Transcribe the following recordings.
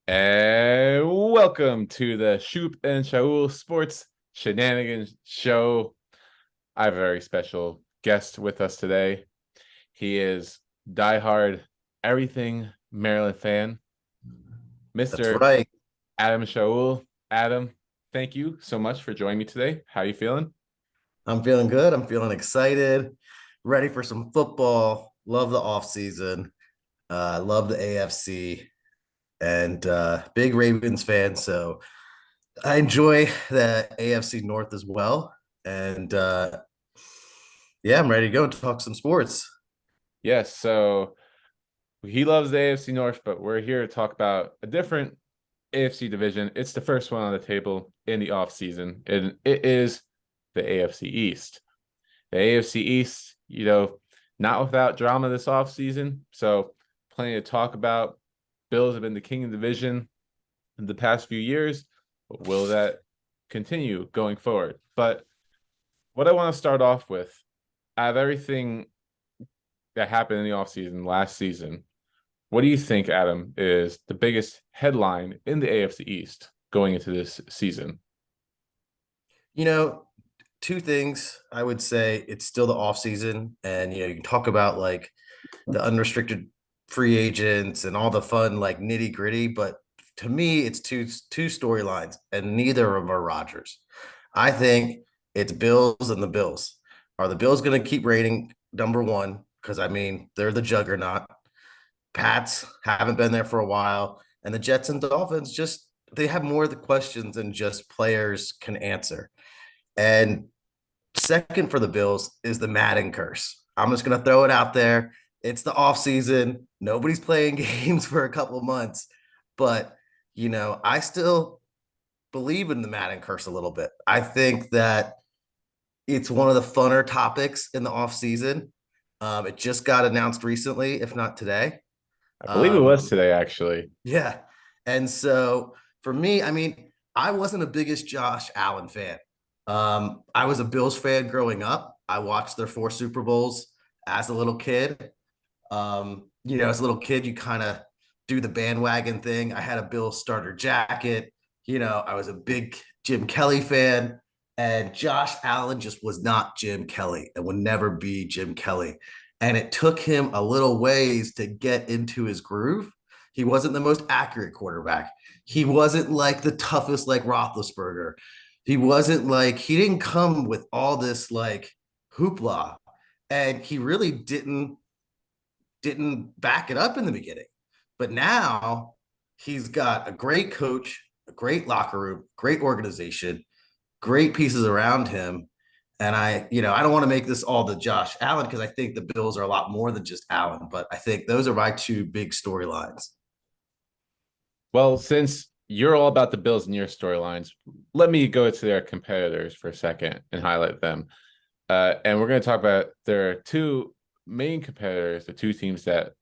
And welcome to the Schup+Shaool Sports Shenanigans show. I have a very special guest with us today. He is diehard everything Maryland fan, That's Mr. right. Adam Shaool. Adam, thank you so much for joining me today. How are you feeling? I'm feeling good. I'm feeling excited, ready for some football. Love the offseason. Love the AFC and big Ravens fan. So I enjoy the AFC North as well. And yeah, I'm ready to go and talk some sports. Yes, so he loves the AFC North, but we're here to talk about a different AFC division. It's the first one on the table in the offseason, and it is the AFC East. The AFC East, not without drama this offseason. So, plenty to talk about. Bills have been the king of the division in the past few years. But will that continue going forward? But what I want to start off with, out of everything that happened in the offseason last season, what do you think, Adam, is the biggest headline in the AFC East going into this season? You know, two things I would say it's still the offseason. And, you can talk about like the unrestricted free agents and all the fun like nitty gritty. But to me, it's two storylines, and neither of them are Rodgers. I think it's Bills and the Bills. Are the Bills going to keep rating number one? Because I mean, they're the juggernaut. Pats haven't been there for a while, and the Jets and Dolphins just they have more of the questions than just players can answer. And second for the Bills is the Madden curse. I'm just going to throw it out there. It's the off season. Nobody's playing games for a couple months, but I still believe in the Madden curse a little bit. I think that it's one of the funner topics in the off season. It just got announced recently, if not today. I believe it Um, was today, actually. yeah, and so for me, I mean, I wasn't the biggest Josh Allen fan. I was a Bills fan growing up. I watched their four Super Bowls as a little kid. As a little kid, you kind of do the bandwagon thing. I had a Bills starter jacket. I was a big Jim Kelly fan, and Josh Allen just was not Jim Kelly and would never be Jim Kelly. And it took him a little ways to get into his groove. He wasn't the most accurate quarterback. He wasn't like the toughest like Roethlisberger. He didn't come with all this like hoopla, and he really didn't back it up in the beginning. But now he's got a great coach, a great locker room, great organization, great pieces around him. And I don't want to make this all the Josh Allen because I think the Bills are a lot more than just Allen, but I think those are my two big storylines. Well, since you're all about the Bills and your storylines, let me go to their competitors for a second and highlight them. And we're going to talk about their two main competitors, the two teams that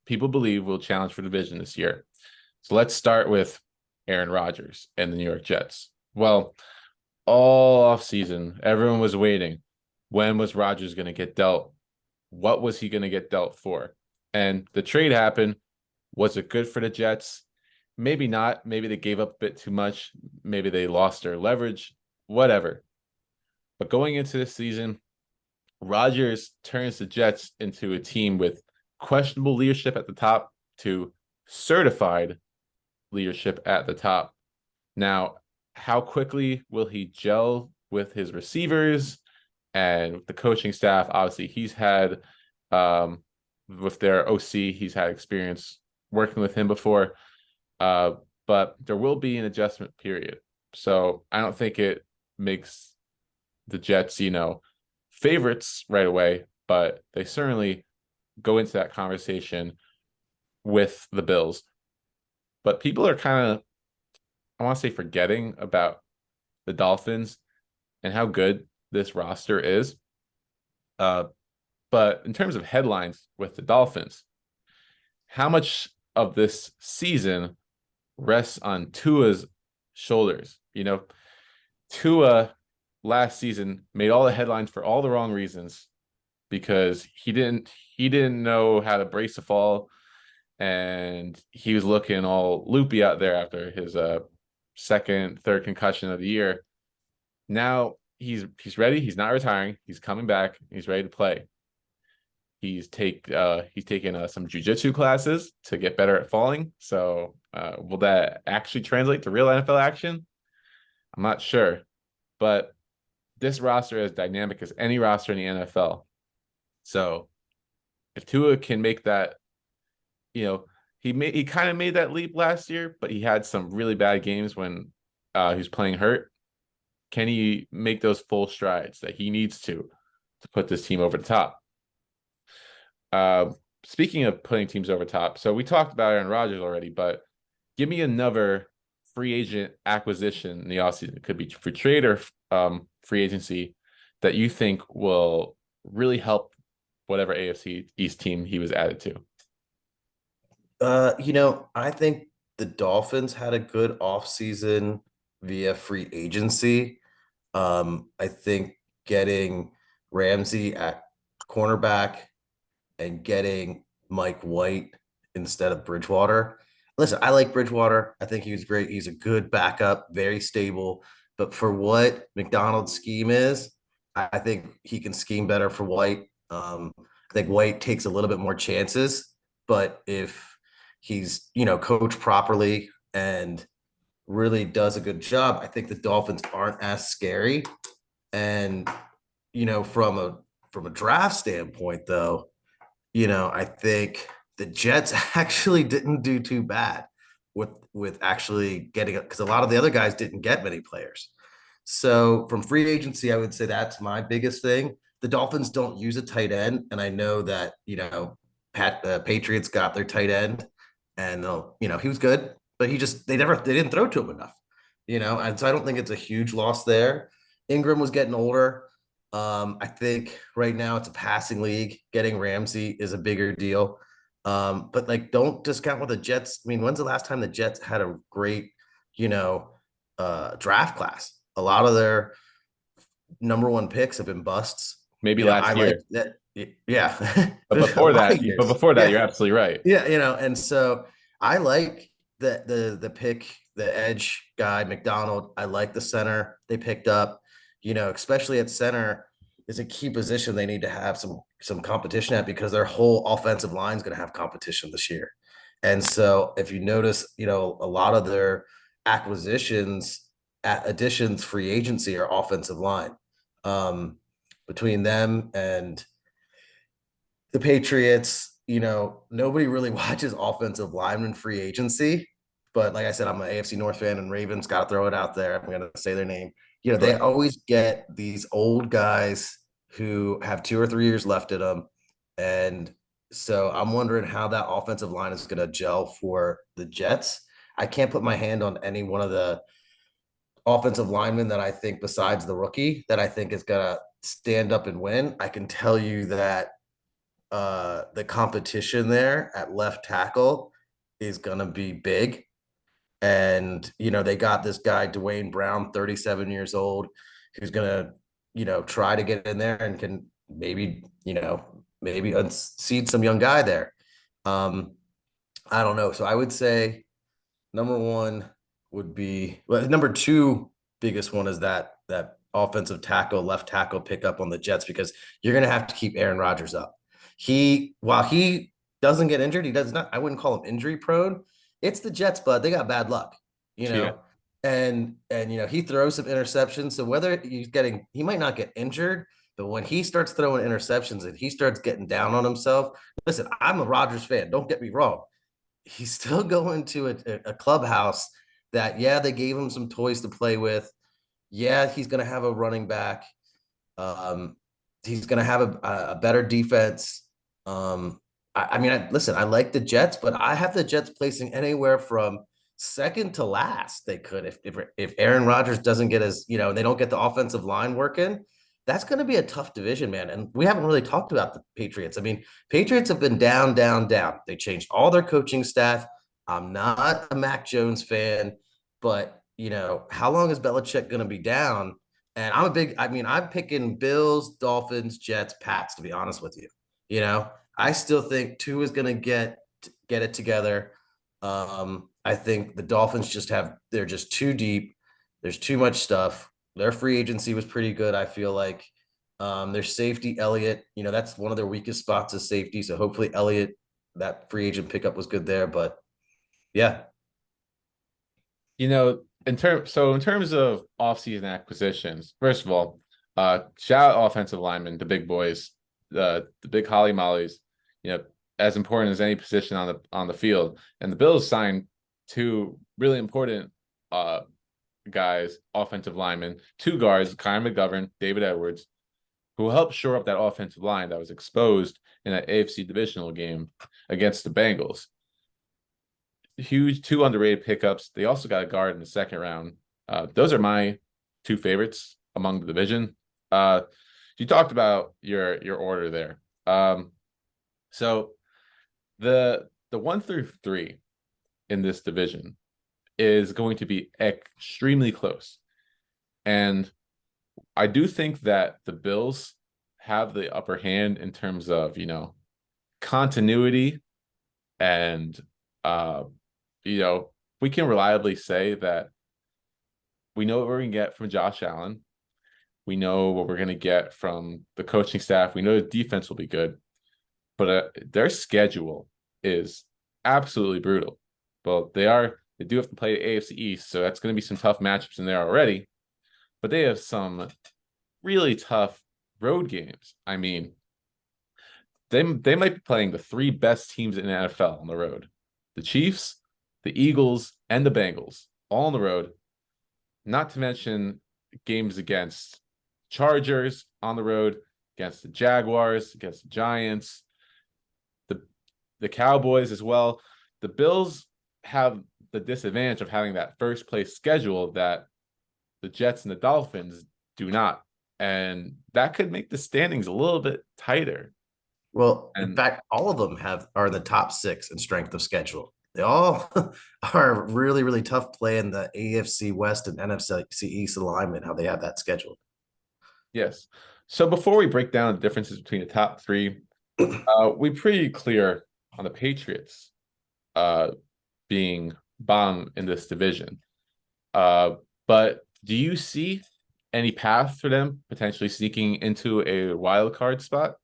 people believe will challenge for division this year. So let's start with Aaron Rodgers and the New York Jets. Well, all off season, everyone was waiting. When was Rodgers going to get dealt? What was he going to get dealt for? And the trade happened. Was it good for the Jets? Maybe not. Maybe they gave up a bit too much. Maybe they lost their leverage. Whatever. But going into this season, Rodgers turns the Jets into a team with questionable leadership at the top to certified leadership at the top. Now, how quickly will he gel with his receivers and the coaching staff? Obviously, he's had with their OC, he's had experience working with him before. Uh, but there will be an adjustment period. So I don't think it makes the Jets, favorites right away, but they certainly go into that conversation with the Bills. But people are kind of, I want to say, forgetting about the Dolphins and how good this roster is. Uh, but in terms of headlines with the Dolphins, how much of this season rests on Tua's shoulders? Tua last season made all the headlines for all the wrong reasons because he didn't know how to brace a fall and he was looking all loopy out there after his second, third concussion of the year. Now he's ready. He's not retiring. He's coming back. He's ready to play. He's taken some jujitsu classes to get better at falling. So will that actually translate to real NFL action? I'm not sure, but this roster is dynamic as any roster in the NFL. So if Tua can make that, he kind of made that leap last year, but he had some really bad games when he was playing hurt. Can he make those full strides that he needs to put this team over the top? Speaking of putting teams over top, so we talked about Aaron Rodgers already, but give me another free agent acquisition in the offseason. It could be for trade or free agency that you think will really help whatever AFC East team he was added to. I think the Dolphins had a good offseason via free agency. I think getting Ramsey at cornerback and getting Mike White instead of Bridgewater. Listen, I like Bridgewater. I think he was great. He's a good backup, very stable. But for what McDonald's scheme is, I think he can scheme better for White. I think White takes a little bit more chances, but if he's coached properly and really does a good job, I think the Dolphins aren't as scary. And from a draft standpoint, though, I think the Jets actually didn't do too bad with actually getting it because a lot of the other guys didn't get many players. So from free agency, I would say that's my biggest thing. The Dolphins don't use a tight end, and I know that Patriots got their tight end, and he was good, but they didn't throw to him enough, and so I don't think it's a huge loss there. Ingram was getting older. I think right now it's a passing league. Getting Ramsey is a bigger deal. But like, don't discount what the Jets. I mean, when's the last time the Jets had a great, draft class? A lot of their number one picks have been busts. Maybe I last like year, that. Yeah, but there's a lot of but years. before that, Yeah, you're absolutely right. yeah, and so I like the pick, the edge guy, McDonald. I like the center they picked up, especially at center is a key position they need to have some competition at because their whole offensive line is going to have competition this year. And so if you notice, a lot of their acquisitions additions free agency are offensive line. Between them and the Patriots, nobody really watches offensive lineman free agency. But like I said, I'm an AFC North fan and Ravens, got to throw it out there. I'm going to say their name. They Sure. always get these old guys who have 2 or 3 years left in them. And so I'm wondering how that offensive line is going to gel for the Jets. I can't put my hand on any one of the offensive linemen that I think, besides the rookie, that I think is going to stand up and win. I can tell you that the competition there at left tackle is going to be big. And, they got this guy, Dwayne Brown, 37 years old, who's going to, try to get in there and can maybe unseat some young guy there. I don't know. So I would say number one would be, well, number two biggest one is that offensive tackle, left tackle pickup on the Jets, because you're going to have to keep Aaron Rodgers up. While he doesn't get injured, he does not, I wouldn't call him injury prone. It's the Jets, bud. They got bad luck, Yeah. and he throws some interceptions. So whether he might not get injured, but when he starts throwing interceptions and he starts getting down on himself, listen, I'm a Rodgers fan. Don't get me wrong. He's still going to a clubhouse that, yeah, they gave him some toys to play with. Yeah, he's going to have a running back. Um, he's going to have a better defense. Listen, I like the Jets, but I have the Jets placing anywhere from second to last. They could if Aaron Rodgers doesn't get they don't get the offensive line working. That's going to be a tough division, man. And we haven't really talked about the Patriots. I mean, Patriots have been down, down, down. They changed all their coaching staff. I'm not a Mac Jones fan, but how long is Belichick going to be down? And I'm picking Bills, Dolphins, Jets, Pats, to be honest with you. I still think Tua is going to get get it together. I think the Dolphins they're just too deep. There's too much stuff. Their free agency was pretty good, I feel like. Their safety, Elliott, that's one of their weakest spots is safety. So hopefully Elliott, that free agent pickup was good there. But yeah. In terms of offseason acquisitions, first of all, shout out offensive linemen, the big boys, the big Holly Mollies, as important as any position on the field. And the Bills signed two really important guys, offensive linemen, two guards, Kyle McGovern, David Edwards, who helped shore up that offensive line that was exposed in that AFC divisional game against the Bengals. Huge, two underrated pickups. They also got a guard in the second round. Those are my two favorites among the division. You talked about your order there. So the 1 through 3 in this division is going to be extremely close. And I do think that the Bills have the upper hand in terms of, continuity and we can reliably say that we know what we're going to get from Josh Allen. We know what we're going to get from the coaching staff. We know the defense will be good, but their schedule is absolutely brutal. Well, they do have to play the AFC East, so that's going to be some tough matchups in there already. But they have some really tough road games. I mean, they might be playing the 3 best teams in the NFL on the road: the Chiefs, the Eagles, and the Bengals, all on the road. Not to mention games against Chargers on the road, against the Jaguars, against the Giants, the Cowboys as well. The Bills have the disadvantage of having that first place schedule that the Jets and the Dolphins do not. And that could make the standings a little bit tighter. Well, in fact, all of them are in the top 6 in strength of schedule. They all are really, really tough playing the AFC West and NFC East alignment, how they have that scheduled. Yes. So before we break down the differences between the top 3, we're pretty clear on the Patriots being bottom in this division. But do you see any path for them potentially sneaking into a wild card spot?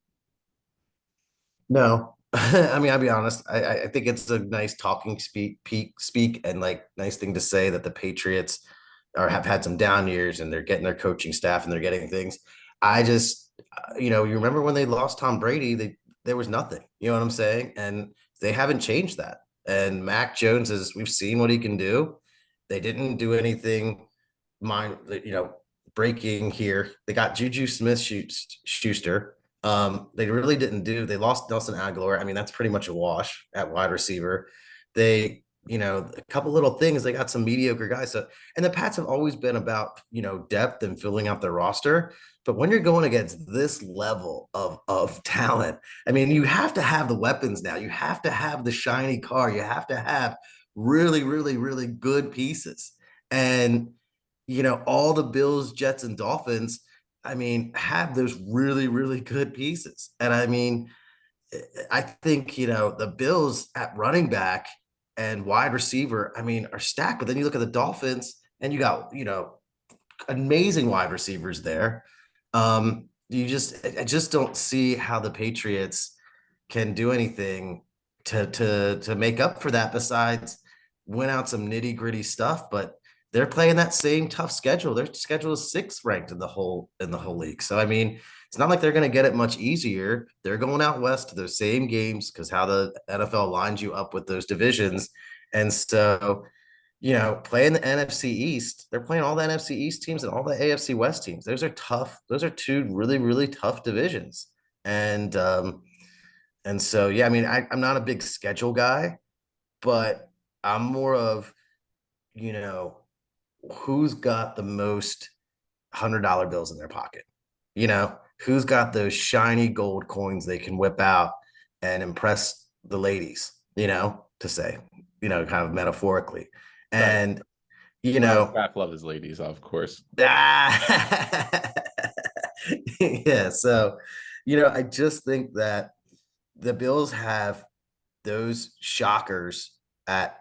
No. I mean, I'll be honest. I think it's a nice talking speak and like nice thing to say that the Patriots have had some down years and they're getting their coaching staff and they're getting things. I just, you remember when they lost Tom Brady, there was nothing, you know what I'm saying? And they haven't changed that. And Mac Jones we've seen what he can do. They didn't do anything breaking here. They got Juju Smith-Schuster. They really didn't they lost Nelson Aguilar. I mean, that's pretty much a wash at wide receiver. They, a couple little things, they got some mediocre guys. So, and the Pats have always been about, depth and filling out their roster. But when you're going against this level of talent, I mean, you have to have the weapons now. You have to have the shiny car. You have to have really, really, really good pieces. And, all the Bills, Jets, and Dolphins, I mean, have those really, really good pieces. And I mean, I think, the Bills at running back and wide receiver, I mean, are stacked. But then you look at the Dolphins and you got, amazing wide receivers there. I just don't see how the Patriots can do anything to make up for that besides win out some nitty gritty stuff. But they're playing that same tough schedule. Their schedule is 6th ranked in the whole league. So I mean, it's not like they're going to get it much easier. They're going out west to those same games because how the NFL lines you up with those divisions. And so, playing the NFC East, they're playing all the NFC East teams and all the AFC West teams. Those are tough. Those are 2 really, really tough divisions. And so, yeah, I mean, I'm not a big schedule guy, but I'm more of, who's got the most $100 bills in their pocket? Who's got those shiny gold coins they can whip out and impress the ladies, to say, kind of metaphorically. And, Kraft love his ladies, of course. yeah. So, I just think that the Bills have those shockers at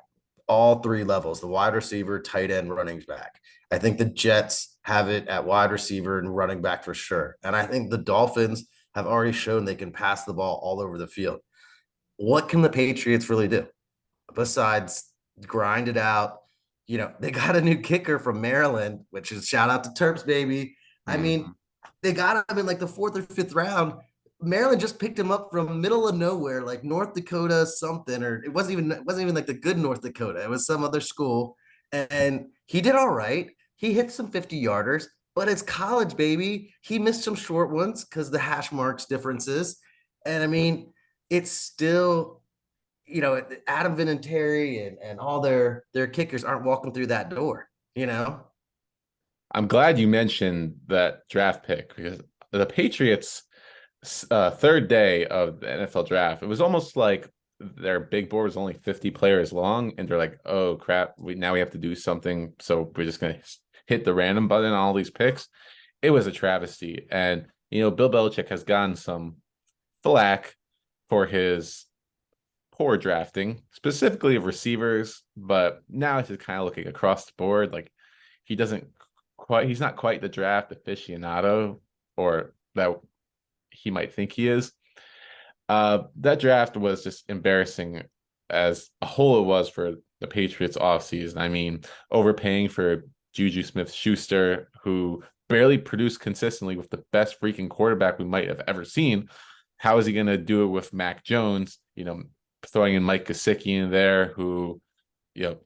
all three levels, the wide receiver, tight end, running back. I think the Jets have it at wide receiver and running back for sure. And I think the Dolphins have already shown they can pass the ball all over the field. What can the Patriots really do besides grind it out? They got a new kicker from Maryland, which is shout out to Terps, baby. I mean, Mhm. they got him in like the fourth or fifth round. Maryland just picked him up from middle of nowhere, like North Dakota something, or it wasn't even like the good North Dakota. It was some other school, and he did all right. He hit some 50-yarders, but it's college, baby. He missed some short ones because the hash marks differences, and I mean, it's still Adam Vinatieri and all their kickers aren't walking through that door, you know? I'm glad you mentioned that draft pick because the Patriots third day of the NFL draft, it was almost like their big board was only 50 players long, and they're like, "Oh crap, we have to do something." So we're just gonna hit the random button on all these picks. It was a travesty, and Bill Belichick has gotten some flack for his poor drafting, specifically of receivers, but now it's just kind of looking across the board like he's not quite the draft aficionado or that he might think he is. That draft was just embarrassing as a whole it was for the Patriots offseason. I mean, overpaying for Juju Smith-Schuster, who barely produced consistently with the best freaking quarterback we might have ever seen. How is he going to do it with Mac Jones? Throwing in Mike Gesicki in there, who,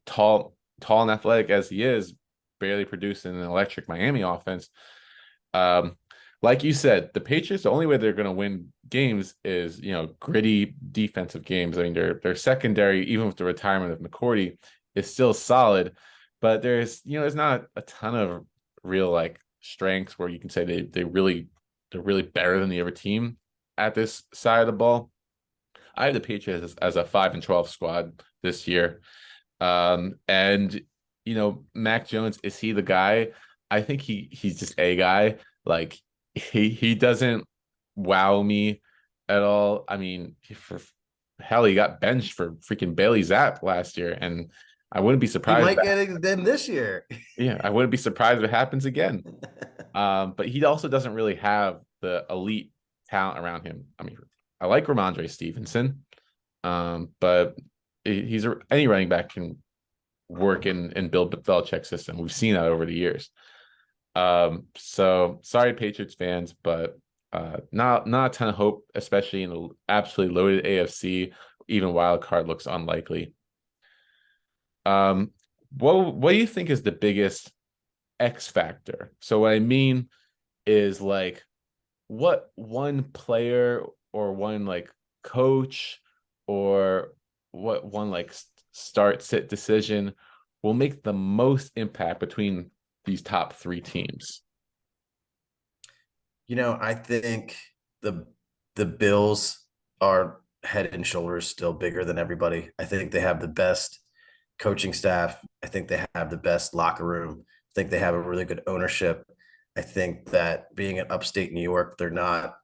tall and athletic as he is, barely produced in an electric Miami offense. Um, like you said, the Patriots, the only way they're going to win games is, gritty defensive games. I mean, their secondary, even with the retirement of McCourty, is still solid, but there's not a ton of real like strengths where you can say they're really better than the other team at this side of the ball. I have the Patriots as a 5-12 squad this year. And Mac Jones, is he the guy? I think he's just a guy. Like he doesn't wow me at all. I mean, for hell, he got benched for freaking Bailey Zapp last year, and I wouldn't be He surprised. might get it then this year. Yeah, I wouldn't be surprised if it happens again. But he also doesn't really have the elite talent around him. I mean, I like Ramondre Stevenson, but any running back can work in Bill Belichick's system. We've seen that over the years. So sorry, Patriots fans, but not a ton of hope, especially in an absolutely loaded AFC. Even wild card looks unlikely. Um, what do you think is the biggest X factor? So what I mean is like what one player or one like coach or what one like start sit decision will make the most impact between these top three teams? I think the the Bills are head and shoulders still bigger than everybody. I think they have the best coaching staff. I think they have the best locker room. I think they have a really good ownership. I think that being in upstate New York, they're not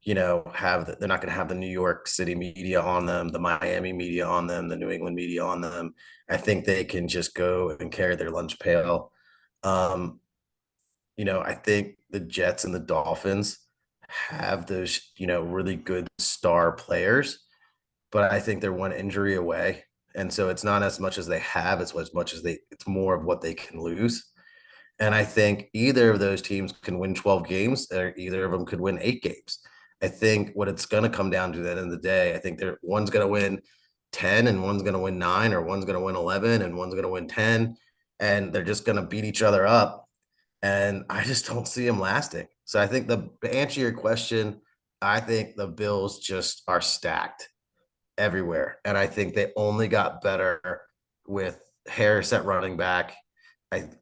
going to have the New York City media on them, the Miami media on them, the New England media on them. I think they can just go and carry their lunch pail. Um, I think the Jets and the Dolphins have those, really good star players, but I think they're one injury away. And so it's not as much as they have, as much as it's more of what they can lose. And I think either of those teams can win 12 games, or either of them could win 8 games. I think what it's going to come down to at the end of the day, I think one's going to win 10 and one's going to win 9, or one's going to win 11 and one's going to win 10. And they're just going to beat each other up. And I just don't see them lasting. So I think to answer your question, I think the Bills just are stacked everywhere. And I think they only got better with Harris at running back.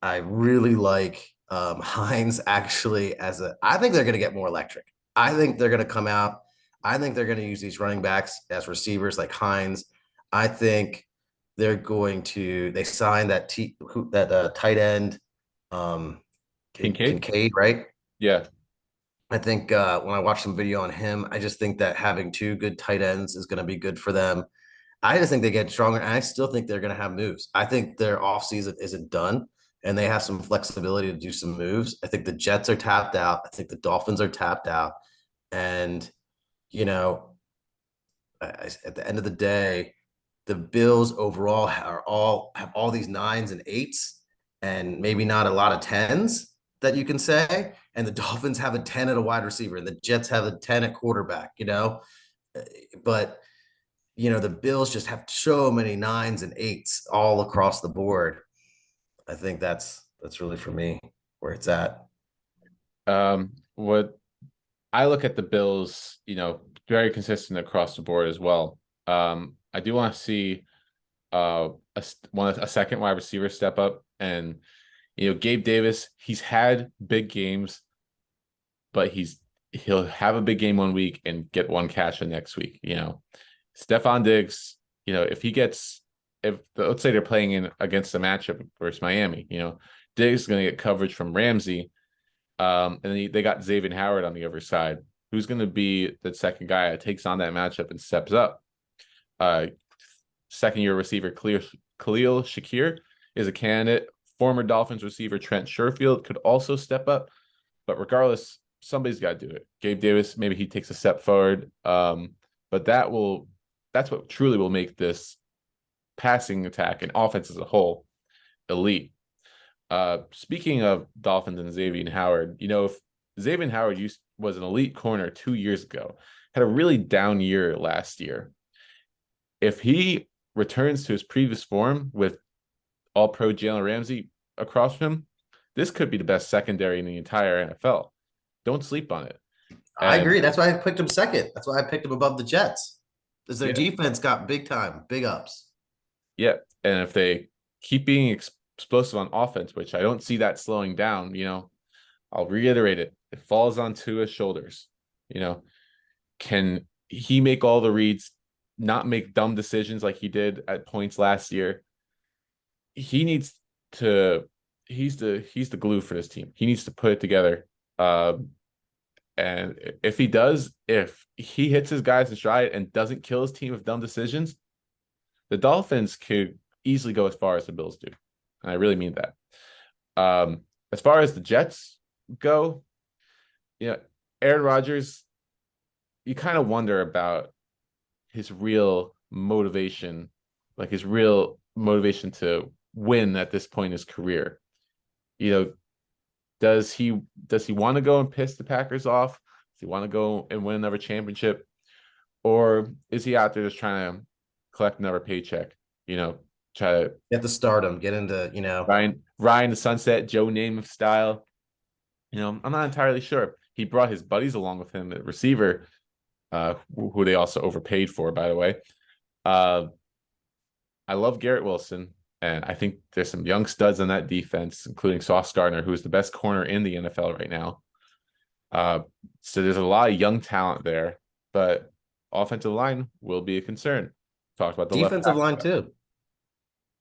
I really like Hines actually I think they're going to get more electric. I think they're going to come out. I think they're going to use these running backs as receivers like Hines. I think they signed that tight end, um, Kincaid? Kincaid, right? Yeah. I think when I watched some video on him, I just think that having two good tight ends is going to be good for them. I just think they get stronger, and I still think they're going to have moves. I think their offseason isn't done, and they have some flexibility to do some moves. I think the Jets are tapped out. I think the Dolphins are tapped out, and you know, at the end of the day, the Bills overall are all have all these nines and eights, and maybe not a lot of tens that you can say. And the Dolphins have a 10 at a wide receiver, and the Jets have a 10 at quarterback. But the Bills just have so many nines and eights all across the board. I think that's really for me where it's at. What I look at the Bills, very consistent across the board as well. I do want to see a second wide receiver step up, and Gabe Davis, he's had big games, but he'll have a big game one week and get one catch the next week. Stephon Diggs, if let's say they're playing in against a matchup versus Miami, Diggs is going to get coverage from Ramsey. And they got Xavier Howard on the other side, who's going to be the second guy that takes on that matchup and steps up. Second-year receiver Khalil Shakir is a candidate. Former Dolphins receiver Trent Sherfield could also step up, but regardless, somebody's got to do it. Gabe Davis, maybe he takes a step forward, but that's what truly will make this passing attack and offense as a whole elite. Speaking of Dolphins and Xavier Howard, if Xavier Howard was an elite corner 2 years ago, had a really down year last year. If he returns to his previous form with All-Pro Jalen Ramsey across from him, this could be the best secondary in the entire NFL. Don't sleep on it. I agree. That's why I picked him second. That's why I picked him above the Jets, because their Yeah, defense got big time, big ups. yeah, and if they keep being explosive on offense, which I don't see that slowing down, I'll reiterate it. It falls on Tua's shoulders. Can he make all the reads, not make dumb decisions like he did at points last year? He needs to. He's the glue for this team. He needs to put it together. And if he does, if he hits his guys in stride and doesn't kill his team with dumb decisions, the Dolphins could easily go as far as the Bills do. And I really mean that. As far as the Jets go, Aaron Rodgers, you kind of wonder about his real motivation, like his real motivation to win at this point in his career. Does he want to go and piss the Packers off? Does he want to go and win another championship? Or is he out there just trying to collect another paycheck? Try to Get the stardom, get into, Ryan the Sunset, Joe Namath style. I'm not entirely sure. He brought his buddies along with him at receiver, who they also overpaid for, by the way. I love Garrett Wilson, and I think there's some young studs on that defense, including Sauce Gardner, who is the best corner in the NFL right now. So there's a lot of young talent there, but offensive line will be a concern. Talked about the defensive line too.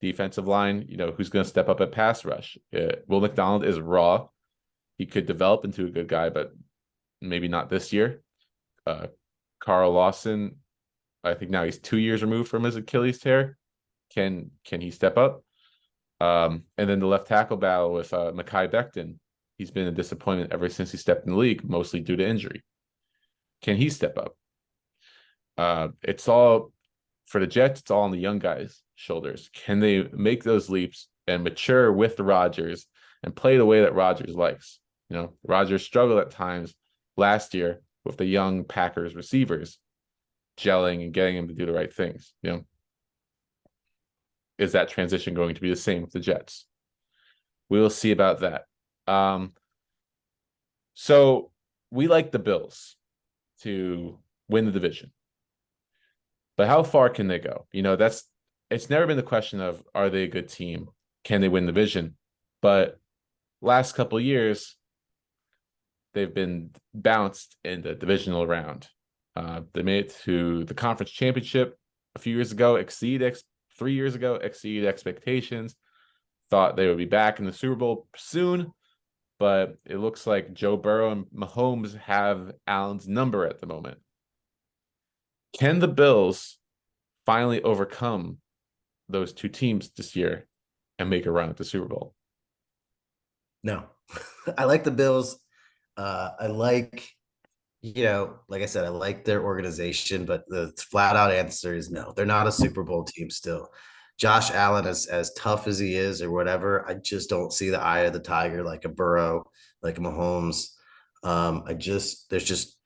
Defensive line, who's going to step up at pass rush. Will McDonald is raw. He could develop into a good guy, but maybe not this year. Carl Lawson, I think now he's 2 years removed from his Achilles tear. Can he step up? And then the left tackle battle with Mekhi Becton. He's been a disappointment ever since he stepped in the league, mostly due to injury. Can he step up? It's all for the Jets. It's all on the young guys' shoulders. Can they make those leaps and mature with Rodgers and play the way that Rodgers likes? Rodgers struggled at times last year with the young Packers receivers gelling and getting him to do the right things. Is that transition going to be the same with the Jets? We will see about that. So we like the Bills to win the division, but how far can they go? It's never been the question of, are they a good team? Can they win the division? But last couple of years, they've been bounced in the divisional round. They made it to the conference championship a few years ago, 3 years ago, exceeded expectations. Thought they would be back in the Super Bowl soon, but it looks like Joe Burrow and Mahomes have Allen's number at the moment. Can the Bills finally overcome those two teams this year and make a run at the Super Bowl? No, I like the Bills. I like, like I said, I like their organization, but the flat out answer is no. They're not a Super Bowl team still. Josh Allen, as tough as he is or whatever, I just don't see the eye of the tiger like a Burrow, like a Mahomes. There's just,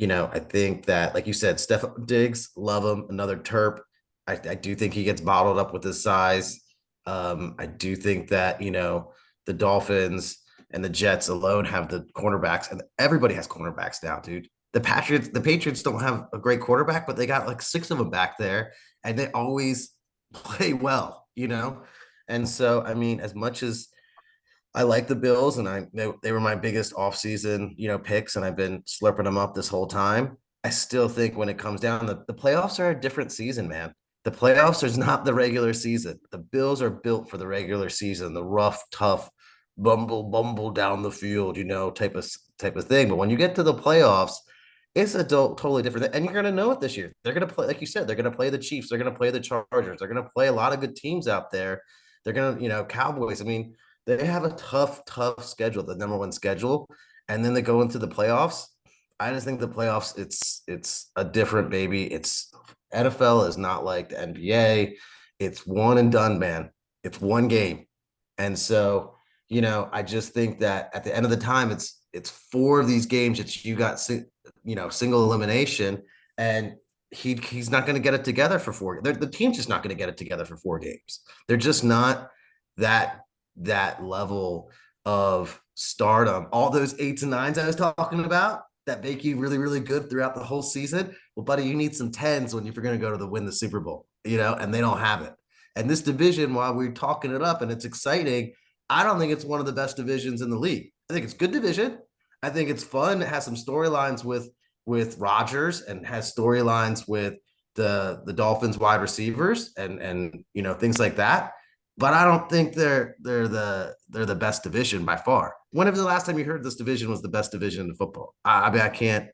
I think that, like you said, Stefan Diggs, love him, another Terp. I do think he gets bottled up with his size. I do think that, the Dolphins and the Jets alone have the cornerbacks, and everybody has cornerbacks now, dude. The Patriots don't have a great quarterback, but they got like six of them back there, and they always play well, And so, I mean, as much as I like the Bills, and they were my biggest offseason, picks, and I've been slurping them up this whole time. I still think when it comes down, the playoffs are a different season, man. The playoffs is not the regular season. The Bills are built for the regular season, the rough, tough, bumble down the field, type of thing. But when you get to the playoffs, it's a totally different. And you're going to know it this year. They're going to play, like you said, they're going to play the Chiefs. They're going to play the Chargers. They're going to play a lot of good teams out there. They're going to, Cowboys. I mean, they have a tough schedule, the number one schedule, and then they go into the playoffs. I just think the playoffs, it's a different baby. It's NFL is not like the NBA. It's one and done, man. It's one game. And so, I just think that at the end of the time, it's four of these games that you got, single elimination, and he's not going to get it together for four. The team's just not going to get it together for four games. They're just not that level of stardom. All those 8s and 9s I was talking about that make you really, really good throughout the whole season. Well, buddy, you need some 10s when you're going to go to win the Super Bowl, and they don't have it. And this division, while we're talking it up and it's exciting, I don't think it's one of the best divisions in the league. I think it's good division. I think it's fun. It has some storylines with Rodgers, and has storylines with the Dolphins wide receivers and things like that. But I don't think they're the best division by far. When was the last time you heard this division was the best division in football? I mean, I can't.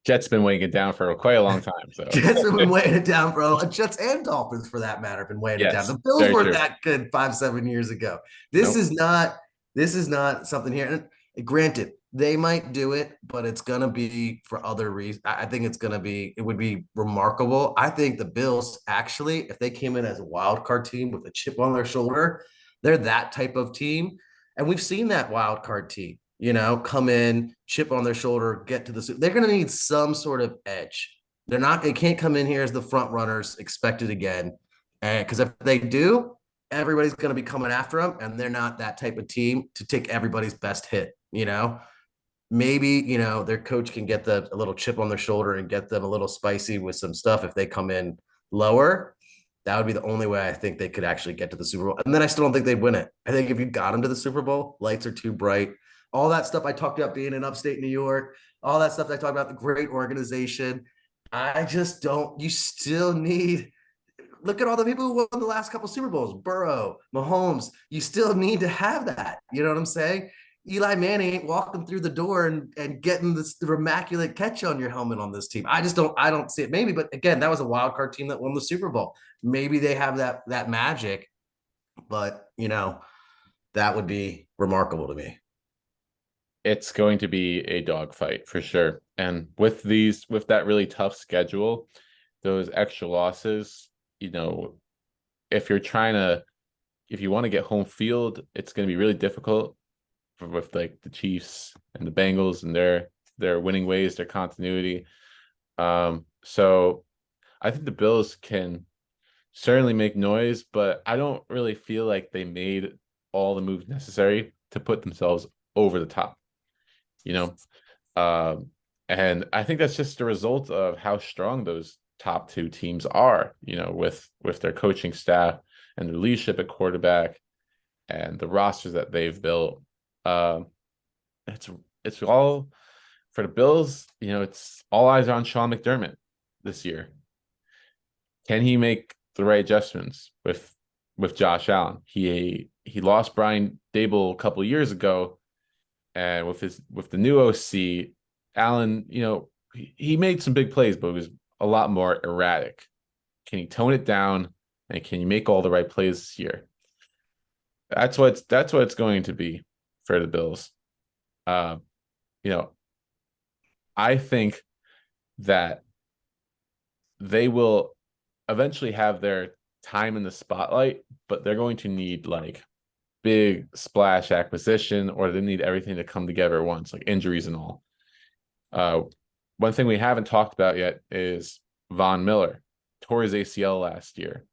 Jets been weighing it down for quite a long time. So Jets have been weighing it down, bro. Jets and Dolphins, for that matter, have been weighing it down. yes, The Bills very weren't true. that good 5-7 years ago. This Nope. is not. This is not something here. And granted, they might do it, but it's gonna be for other reasons. I think it's gonna be. It would be remarkable. I think the Bills actually, if they came in as a wild card team with a chip on their shoulder, they're that type of team, and we've seen that wild card team come in, chip on their shoulder, get to the. They're going to need some sort of edge. They're not. They can't come in here as the front runners expected again, and because if they do, everybody's going to be coming after them, and they're not that type of team to take everybody's best hit. Maybe their coach can get a little chip on their shoulder and get them a little spicy with some stuff if they come in lower. That would be the only way I think they could actually get to the Super Bowl. And then I still don't think they'd win it. I think if you got them to the Super Bowl, lights are too bright. All that stuff I talked about being in upstate New York, all that stuff I talked about, the great organization. I just don't, you still need, look at all the people who won the last couple Super Bowls, Burrow, Mahomes. You still need to have that. You know what I'm saying? Eli Manning ain't walking through the door and getting the immaculate catch on your helmet on this team. I don't see it. Maybe, but again, that was a wild card team that won the Super Bowl. Maybe they have that magic, but that would be remarkable to me. It's going to be a dogfight for sure. And with that really tough schedule, those extra losses, if you want to get home field, it's going to be really difficult with like the Chiefs and the Bengals and their winning ways, their continuity. So I think the Bills can certainly make noise, but I don't really feel like they made all the moves necessary to put themselves over the top. And I think that's just a result of how strong those top two teams are, with their coaching staff and their leadership at quarterback and the rosters that they've built. It's all for the Bills. It's all eyes on Sean McDermott this year. Can he make the right adjustments with Josh Allen? He lost Brian Dable a couple of years ago. And with the new OC, Allen, he made some big plays, but it was a lot more erratic. Can you tone it down? And can you make all the right plays this year? That's what it's going to be for the Bills. Uh, you know, I think that they will eventually have their time in the spotlight, but they're going to need like big splash acquisition, or they need everything to come together at once, like injuries and all. Uh, One thing we haven't talked about yet is Von Miller tore his ACL last year.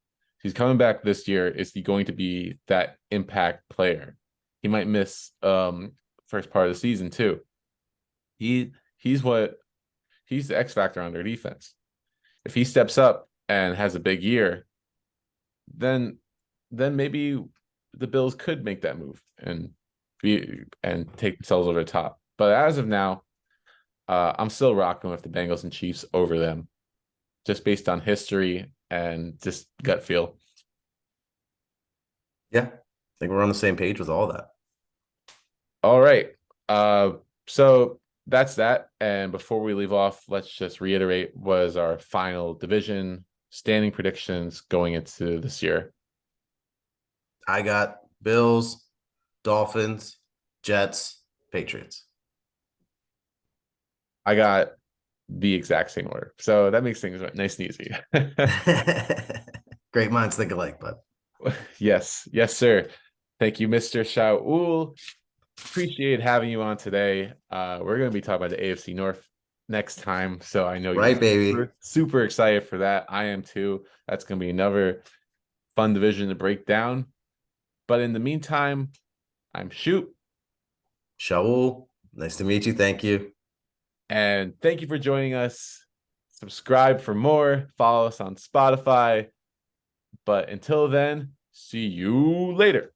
He's coming back this year. Is he going to be that impact player? He might miss first part of the season too. He's what he's the X factor on their defense. If he steps up and has a big year, then maybe the Bills could make that move and take themselves over the top. But as of now, I'm still rocking with the Bengals and Chiefs over them, just based on history and just gut feel. Yeah, I think we're on the same page with all that. All right. So that's that. And before we leave off, let's just reiterate was our final division standing predictions going into this year. I got Bills, Dolphins, Jets, Patriots. I got the exact same order. So that makes things nice and easy. Great minds think alike, bud. Yes, sir. Thank you, Mr. Shaool. Appreciate having you on today. We're going to be talking about the AFC North next time. So I know Right, you're baby. super excited for that. I am too. That's going to be another fun division to break down. But in the meantime, I'm Schup. Shaool, nice to meet you. Thank you. And thank you for joining us. Subscribe for more. Follow us on Spotify. But until then, see you later.